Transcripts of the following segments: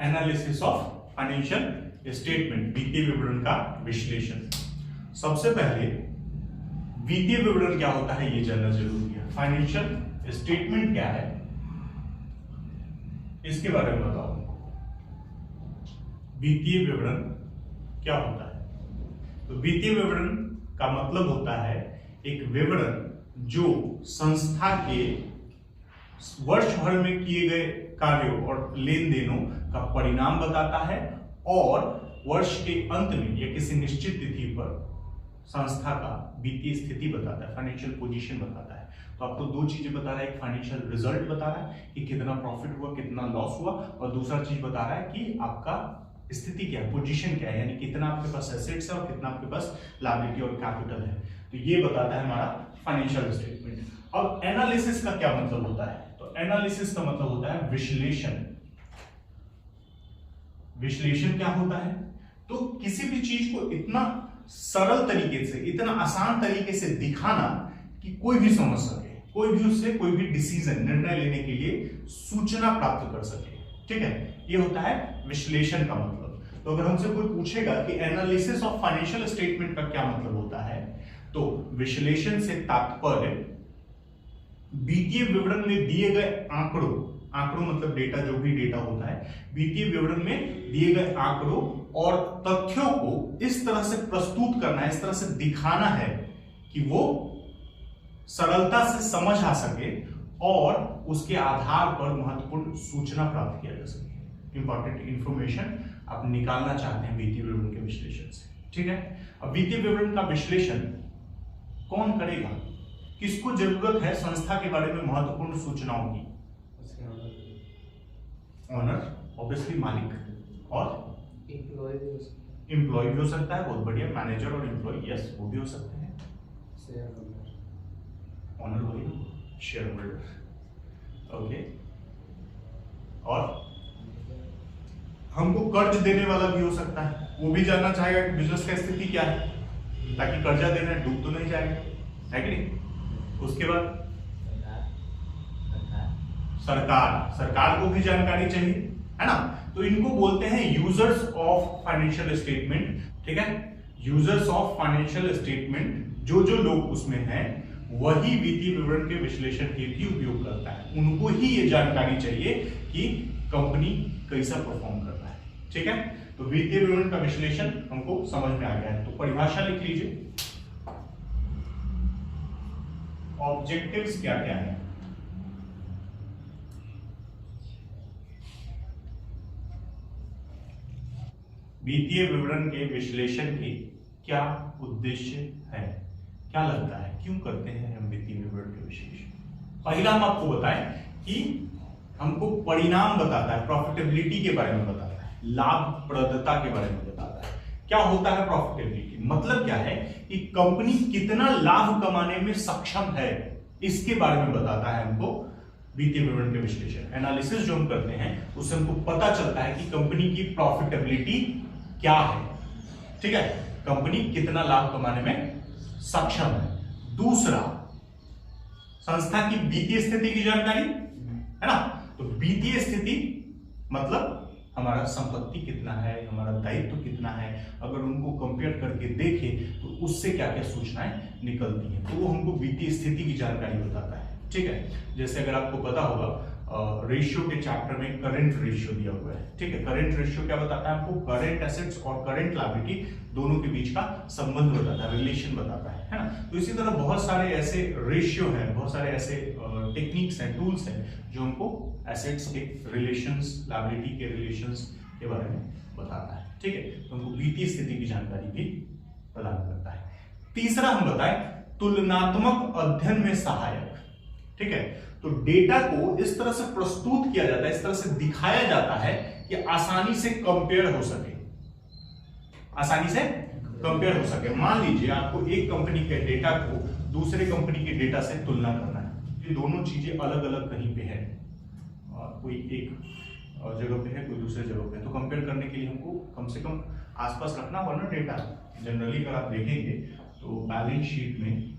Analysis of financial statement, वित्तीय विवरण का विश्लेषण। सबसे पहले वित्तीय विवरण क्या होता है ये जानना जरूरी है। फाइनेंशियल स्टेटमेंट क्या है इसके बारे में बताओ। वित्तीय विवरण क्या होता है? तो वित्तीय विवरण का मतलब होता है एक विवरण जो संस्था के वर्ष भर में किए गए कार्यों और लेन देनों का परिणाम बताता है और वर्ष के अंत में या किसी निश्चित तिथि पर संस्था का वित्तीय स्थिति बताता है, फाइनेंशियल पोजीशन बताता है। तो आपको दो चीजें बता रहा है, एक फाइनेंशियल रिजल्ट बता रहा है कि कितना प्रॉफिट हुआ, कितना लॉस हुआ, और दूसरा चीज बता रहा है कि आपका स्थिति क्या है, पोजीशन क्या है, यानी कितना आपके पास एसेट्स है और कितना आपके पास लायबिलिटी और कैपिटल है। तो ये बताता है हमारा फाइनेंशियल स्टेटमेंट। अब एनालिसिस का क्या मतलब होता है? तो एनालिसिस का मतलब होता है विश्लेषण। विश्लेषण क्या होता है? तो किसी भी चीज को इतना सरल तरीके से, इतना आसान तरीके से दिखाना कि कोई भी समझ सके, कोई भी उससे कोई भी डिसीजन, निर्णय लेने के लिए सूचना प्राप्त कर सके। ठीक है, ये होता है विश्लेषण का मतलब। तो अगर हमसे कोई पूछेगा कि एनालिसिस ऑफ फाइनेंशियल स्टेटमेंट का क्या मतलब होता है, तो विश्लेषण से तात्पर्य वित्तीय विवरण में दिए गए आंकड़ों मतलब डेटा, जो भी डेटा होता है वित्तीय विवरण में दिए गए आंकड़ों और तथ्यों को इस तरह से प्रस्तुत करना है, इस तरह से दिखाना है कि वो सरलता से समझ आ सके और उसके आधार पर महत्वपूर्ण सूचना प्राप्त किया जा सके। इंपॉर्टेंट इंफॉर्मेशन आप निकालना चाहते हैं वित्तीय विवरण के विश्लेषण से। ठीक है, अब वित्तीय विवरण का विश्लेषण कौन करेगा? किसको जरूरत है संस्था के बारे में महत्वपूर्ण सूचनाओं की? ऑनर, ऑब्वियसली मालिक, और एम्प्लॉय भी हो सकता है, बहुत बढ़िया, मैनेजर और एम्प्लॉय, यस वो भी हो सकते हैं। ऑनर वही, शेयर होल्डर, ओके। और हमको कर्ज देने वाला भी हो सकता है, वो भी जानना चाहेगा कि बिजनेस का स्थिति क्या है, ताकि कर्जा देना डूब तो नहीं जाएगा, है कि नहीं। उसके बाद सरकार को भी जानकारी चाहिए, है ना। तो इनको बोलते हैं यूजर्स ऑफ फाइनेंशियल स्टेटमेंट। ठीक है, यूजर्स ऑफ फाइनेंशियल स्टेटमेंट, जो लोग उसमें हैं वही वित्तीय विवरण के विश्लेषण के भी उपयोग करता है। उनको ही ये जानकारी चाहिए कि कंपनी कैसा परफॉर्म कर रहा है। ठीक है, तो वित्तीय विवरण का विश्लेषण हमको समझ में आ गया है। तो परिभाषा लिख लीजिए, ऑब्जेक्टिव्स क्या क्या है। वित्तीय विवरण के विश्लेषण के क्या उद्देश्य है? क्या लगता है क्यों करते हैं हम वित्तीय विवरण के विश्लेषण? पहला हम आपको बताएं कि हमको परिणाम बताता है, प्रॉफिटेबिलिटी के बारे में बताता है, लाभप्रदता के बारे में बताता है। क्या होता है प्रॉफिटेबिलिटी? मतलब क्या है कि कंपनी कितना लाभ कमाने में सक्षम है, इसके बारे में बताता है हमको वित्तीय विवरण के विश्लेषण। एनालिसिस जो हम करते हैं उससे हमको पता चलता है कि कंपनी की प्रॉफिटेबिलिटी क्या है। ठीक है, कंपनी कितना लाभ कमाने में सक्षम है। दूसरा, संस्था की वित्तीय स्थिति की जानकारी, है ना। तो वित्तीय स्थिति मतलब हमारा संपत्ति कितना है, हमारा दायित्व कितना है, अगर उनको कंपेयर करके देखें तो उससे क्या क्या सूचनाएं निकलती हैं, तो वो हमको वित्तीय स्थिति की जानकारी बताता है। ठीक है, जैसे अगर आपको पता होगा रेशियो के चैप्टर में करंट रेशियो दिया हुआ है। ठीक है, करंट रेशियो क्या बताता है हमको? करंट एसेट्स और करंट लायबिलिटी दोनों के बीच का संबंध बताता है, रिलेशन बताता है ना। तो इसी तरह बहुत सारे ऐसे रेशियो हैं, बहुत सारे ऐसे टेक्निक्स हैं, टूल्स हैं जो हमको एसेट्स के रिलेशंस, लायबिलिटी के रिलेशंस के बारे में बताता है। ठीक है, तो हमको वित्तीय स्थिति की जानकारी भी प्रदान करता है। तीसरा हम बताएं तुलनात्मक अध्ययन में सहायक। ठीक है, तो डेटा को इस तरह से प्रस्तुत किया जाता है, इस तरह से दिखाया जाता है कि आसानी से कंपेयर हो सके, आसानी से कंपेयर हो सके। मान लीजिए आपको एक कंपनी के डेटा को दूसरे कंपनी के डेटा से तुलना करना है, ये दोनों चीजें अलग अलग कहीं पे है, कोई एक जगह पे है, कोई दूसरे जगह पे है, तो कंपेयर करने के लिए हमको कम से कम आसपास रखना होगा ना डेटा। जनरली अगर आप देखेंगे तो बैलेंस शीट में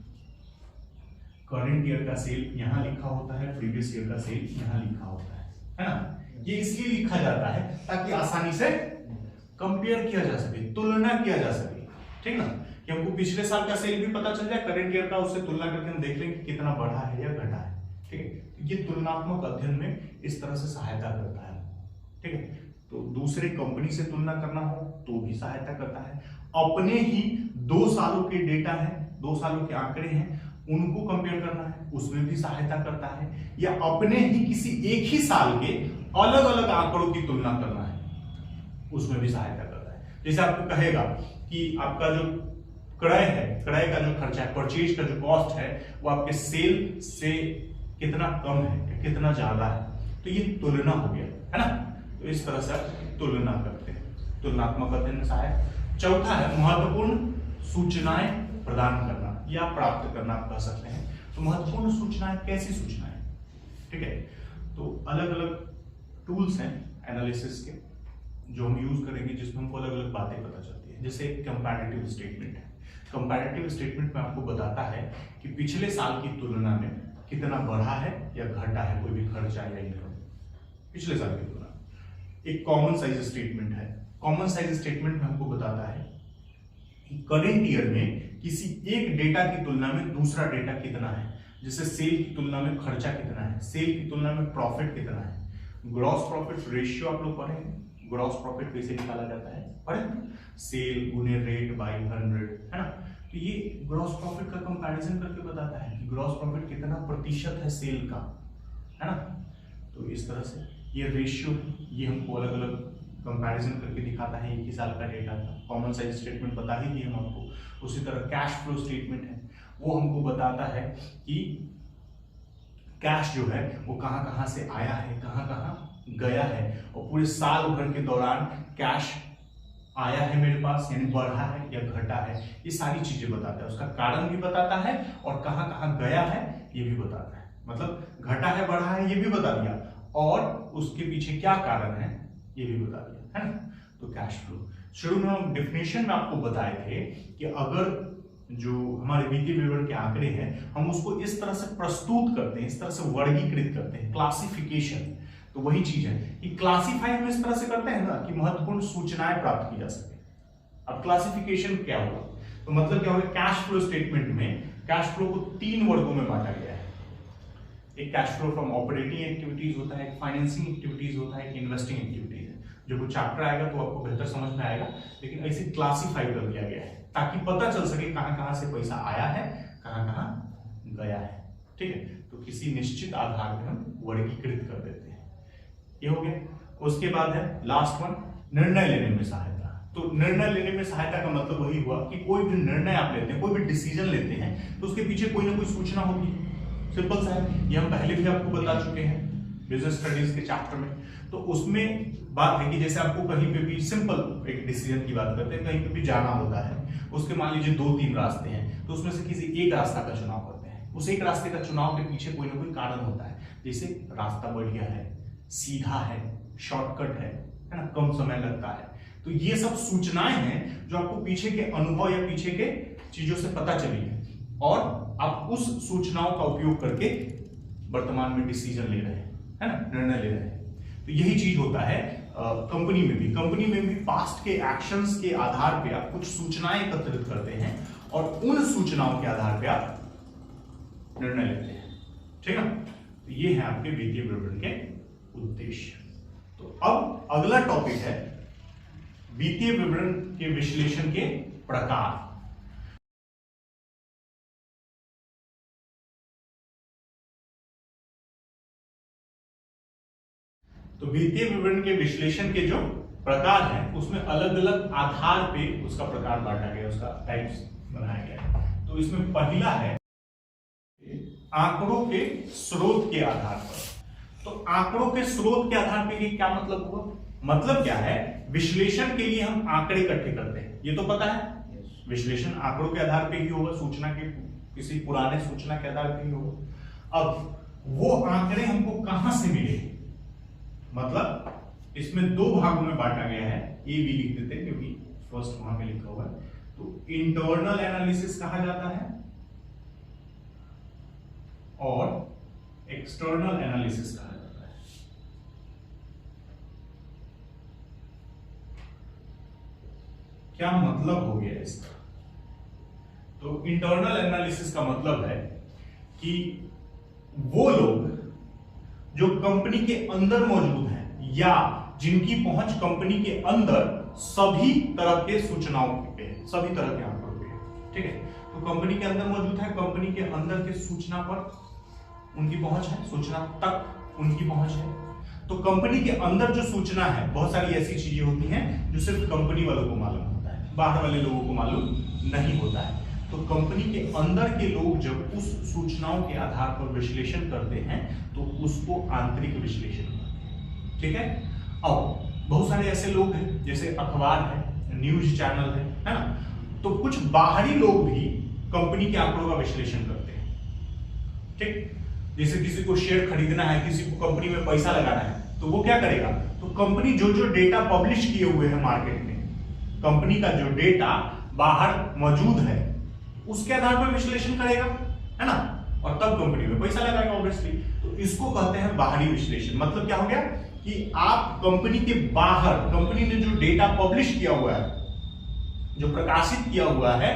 करंट ईयर का सेल यहां लिखा होता है, प्रीवियस ईयर का सेल यहां लिखा होता है ना। ये इसलिए लिखा जाता है ताकि आसानी से कंपेयर किया जा सके, तुलना किया जा सके, ठीक ना, कि हमको पिछले साल का सेल भी पता चल जाए, करंट ईयर का, उससे तुलना करके हम देख लेंगे कितना बढ़ा है या घटा है, ठीक है। ये तुलनात्मक अध्ययन में इस तरह से सहायता करता है, ठीक है। तो दूसरे कंपनी से तुलना करना हो तो भी सहायता करता है, अपने ही 2 सालों के डेटा है, 2 सालों के आंकड़े हैं, उनको कंपेयर करना है उसमें भी सहायता करता है, या अपने ही किसी एक ही साल के अलग अलग आंकड़ों की तुलना करना है उसमें भी सहायता करता है। जैसे आपको कहेगा कि आपका जो क्रय है, क्रय का जो खर्चा है, परचेज का जो कॉस्ट है, वो आपके सेल से कितना कम है, कितना ज्यादा है, तो ये तुलना हो गया, है ना। तो इस तरह से आप तुलना करते हैं, तुलनात्मक अध्ययन में सहायक। चौथा है महत्वपूर्ण सूचनाएं प्रदान करना या प्राप्त करना, आप कह सकते हैं। तो महत्वपूर्ण सूचनाएं, कैसी सूचनाएं, ठीक है। तो अलग अलग टूल्स हैं एनालिसिस के जो हम यूज करेंगे, जिसमें हमको अलग अलग बातें पता चलती है। जैसे कंपैरेटिव स्टेटमेंट है, कंपैरेटिव स्टेटमेंट में आपको बताता है कि पिछले साल की तुलना में कितना बढ़ा है या घटा है कोई भी खर्चा या इनकम, पिछले साल की तुलना। एक कॉमन साइज स्टेटमेंट है, कॉमन साइज स्टेटमेंट में हमको बताता है कि करंट ईयर में किसी एक डेटा की तुलना में दूसरा डेटा कितना है। जैसे सेल की तुलना में खर्चा कितना है, सेल की तुलना में प्रॉफिट कितना है। ग्रॉस प्रॉफिट रेशियो आप लोग पढ़ेंगे, ग्रॉस प्रॉफिट कैसे निकाला जाता है पढ़ेंगे, सेल गुने रेट बाई 100, है ना। तो ये ग्रॉस प्रॉफिट का कंपैरिजन करके बताता है कि ग्रॉस प्रॉफिट कितना प्रतिशत है सेल का, है ना। तो इस तरह से ये रेशियो, ये हमको अलग अलग कंपैरिजन करके दिखाता है एक ही साल का डेटा का। कॉमन साइज स्टेटमेंट बता ही दिए हम आपको। उसी तरह कैश फ्लो स्टेटमेंट है, वो हमको बताता है कि कैश जो है वो कहां कहां से आया है, कहां कहां गया है, और पूरे साल भर के दौरान कैश आया है मेरे पास, यानी बढ़ा है या घटा है, ये सारी चीजें बताता है। उसका कारण भी बताता है और कहां कहां गया है ये भी बताता है। मतलब घटा है बढ़ा है ये भी बता दिया, और उसके पीछे क्या कारण है ये भी बता दिया, है ना। तो कैश फ्लो शुरू में हम डेफिनेशन में आपको बताए थे कि अगर जो हमारे वित्तीय विवरण के आंकड़े हैं हम उसको इस तरह से प्रस्तुत करते हैं, इस तरह से वर्गीकृत करते हैं, क्लासिफिकेशन, तो वही चीज है कि क्लासिफाई हम इस तरह से करते हैं ना कि महत्वपूर्ण सूचनाएं प्राप्त की जा सके। अब क्लासिफिकेशन क्या हुआ, तो मतलब क्या होगा, कैश फ्लो स्टेटमेंट में कैश फ्लो को 3 वर्गों में बांटा गया है। एक cash flow from operating activities होता है, एक फाइनेंसिंग एक्टिविटीज होता है, एक इन्वेस्टिंग एक्टिविटीज है। जब वो चैप्टर आएगा तो आपको बेहतर समझ में आएगा, लेकिन ऐसे क्लासिफाई कर दिया गया है ताकि पता चल सके कहां कहां से पैसा आया है, कहां कहां गया है, ठीक है। तो किसी निश्चित आधार पर हम वर्गीकृत कर देते हैं, ये हो गया। उसके बाद है लास्ट वन, निर्णय लेने में सहायता। तो निर्णय लेने में सहायता का मतलब वही हुआ कि कोई भी निर्णय आप लेते हैं, कोई भी डिसीजन लेते हैं, तो उसके पीछे कोई ना कोई सूचना होगी। सिंपल सा है, ये हम पहले भी आपको बता चुके हैं बिजनेस स्टडीज के चैप्टर में। तो उसमें बात है कि जैसे आपको कहीं पे भी सिंपल एक डिसीजन की बात करते हैं, कहीं पे भी जाना होता है, उसके मान लीजिए 2-3 रास्ते हैं, तो उसमें से किसी एक रास्ता का चुनाव करते हैं। उस एक रास्ते का चुनाव के पीछे कोई ना कोई कारण होता है, जैसे रास्ता बढ़िया है, सीधा है, शॉर्टकट है ना, कम समय लगता है। तो ये सब सूचनाएं हैं जो आपको पीछे के अनुभव या पीछे के चीजों से पता चली है, और आप उस सूचनाओं का उपयोग करके वर्तमान में डिसीजन ले रहे हैं, है ना, निर्णय ले रहे हैं। तो यही चीज होता है कंपनी में भी। कंपनी में भी पास्ट के एक्शंस के आधार पे आप कुछ सूचनाएं एकत्रित करते हैं और उन सूचनाओं के आधार पे आप निर्णय लेते हैं, ठीक है। तो ये है आपके वित्तीय विवरण के उद्देश्य। तो अब अगला टॉपिक है वित्तीय विवरण के विश्लेषण के प्रकार। तो वित्तीय विवरण के विश्लेषण के जो प्रकार हैं उसमें अलग अलग आधार पे उसका प्रकार बांटा गया, उसका टाइप्स बनाया गया है। तो इसमें पहला है आंकड़ों के स्रोत के आधार पर। तो आंकड़ों के स्रोत के आधार पर ये क्या मतलब हुआ, मतलब क्या है, विश्लेषण के लिए हम आंकड़े इकट्ठे करते हैं, ये तो पता है। विश्लेषण आंकड़ों के आधार पर ही होगा, सूचना के किसी पुराने सूचना के आधार पर ही होगा। अब वो आंकड़े हमको कहां से मिले, मतलब इसमें 2 भागों में बांटा गया है, ए भी लिख देते हैं क्योंकि फर्स्ट वहां पे लिखा हुआ है। तो इंटरनल एनालिसिस कहा जाता है और एक्सटर्नल एनालिसिस कहा जाता है। क्या मतलब हो गया इसका? तो इंटरनल एनालिसिस का मतलब है कि वो लोग जो कंपनी के अंदर मौजूद हैं या जिनकी पहुंच कंपनी के अंदर सभी तरह के सूचनाओं पे है, सभी तरह के आंकड़ों पे है, ठीक है। तो कंपनी के अंदर मौजूद है, कंपनी के अंदर के सूचना पर उनकी पहुंच है, सूचना तक उनकी पहुंच है। तो कंपनी के अंदर जो सूचना है, बहुत सारी ऐसी चीजें होती हैं जो सिर्फ कंपनी वालों को मालूम होता है, बाहर वाले लोगों को मालूम नहीं होता है। तो कंपनी के अंदर के लोग जब उस सूचनाओं के आधार पर विश्लेषण करते हैं तो उसको आंतरिक विश्लेषण कहते हैं, ठीक है। अब बहुत सारे ऐसे लोग हैं, जैसे अखबार है, न्यूज चैनल है ना, तो कुछ बाहरी लोग भी कंपनी के आंकड़ों का विश्लेषण करते हैं, ठीक। जैसे किसी को शेयर खरीदना है, किसी को कंपनी में पैसा लगाना है, तो वो क्या करेगा? तो कंपनी जो जो डेटा पब्लिश किए हुए हैं मार्केट में, कंपनी का जो डेटा बाहर मौजूद है उसके आधार पर विश्लेषण करेगा, है ना, और तब कंपनी में पैसा लगाएगा ऑब्वियसली। तो इसको कहते हैं बाहरी विश्लेषण। मतलब क्या हो गया कि आप कंपनी के बाहर, कंपनी ने जो डेटा पब्लिश किया हुआ है, जो प्रकाशित किया हुआ है,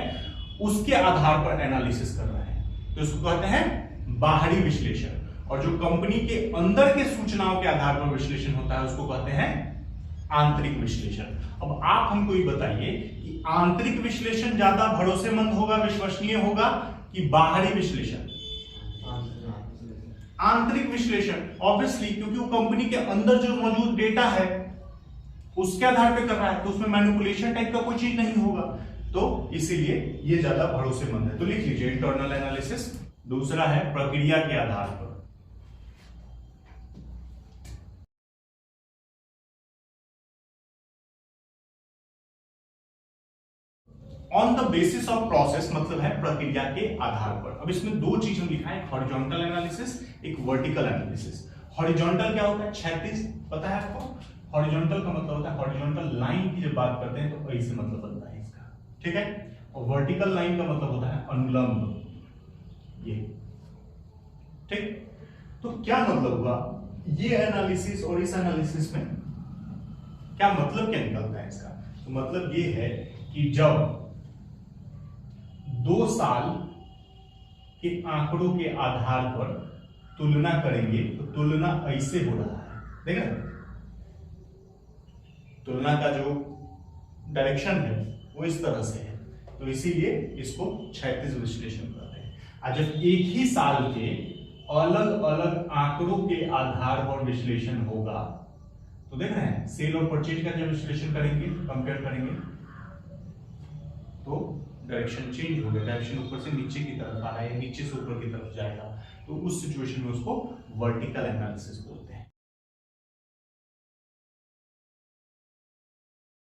उसके आधार पर एनालिसिस कर रहे हैं, तो इसको कहते हैं बाहरी विश्लेषण। और जो कंपनी के अंदर के सूचनाओं के आधार पर विश्लेषण होता है उसको कहते हैं आंतरिक विश्लेषण। अब आप हमको ये बताइए कि आंतरिक विश्लेषण ज्यादा भरोसेमंद होगा, विश्वसनीय होगा कि बाहरी विश्लेषण? आंतरिक विश्लेषण, ऑब्वियसली, क्योंकि वो कंपनी के अंदर जो मौजूद डेटा है उसके आधार पर कर रहा है, तो उसमें मैनिपुलेशन टाइप का कोई चीज नहीं होगा, तो इसीलिए ये ज्यादा भरोसेमंद है। तो लिख लीजिए इंटरनल एनालिसिस। दूसरा है प्रक्रिया के आधार पर। On the basis of process मतलब है प्रक्रिया के आधार पर। अब इसमें दो चीज हम लिखा है, हॉरिजॉन्टल एनालिसिस, एक वर्टिकल एनालिसिस। हॉरिजॉन्टल क्या होता है? क्षैतिज, पता है आपको? हॉरिजॉन्टल का मतलब होता है, हॉरिजॉन्टल लाइन की जब बात करते हैं तो ऐसे मतलब बनता है इसका, ठीक है। और वर्टिकल लाइन का मतलब होता है अनुलंब, ये, ठीक। तो क्या मतलब हुआ ये एनालिसिस और इस एनालिसिस में? क्या मतलब क्या निकलता है इसका? तो मतलब ये है कि जब 2 साल के आंकड़ों के आधार पर तुलना करेंगे तो तुलना ऐसे हो रहा है, देख रहे हैं? तुलना का जो डायरेक्शन है वो इस तरह से है, तो इसीलिए इसको क्षैतिज विश्लेषण कहते हैं। और जब एक ही साल के अलग अलग आंकड़ों के आधार पर विश्लेषण होगा तो देख रहे हैं सेल और परचेज का जब विश्लेषण करेंगे, कंपेयर करेंगे, तो डायरेक्शन चेंज हो गया, डायरेक्शन ऊपर से नीचे की तरफ आ रहा है, नीचे से ऊपर की तरफ जाएगा, तो उस सिचुएशन में उसको वर्टिकल एनालिसिस बोलते हैं।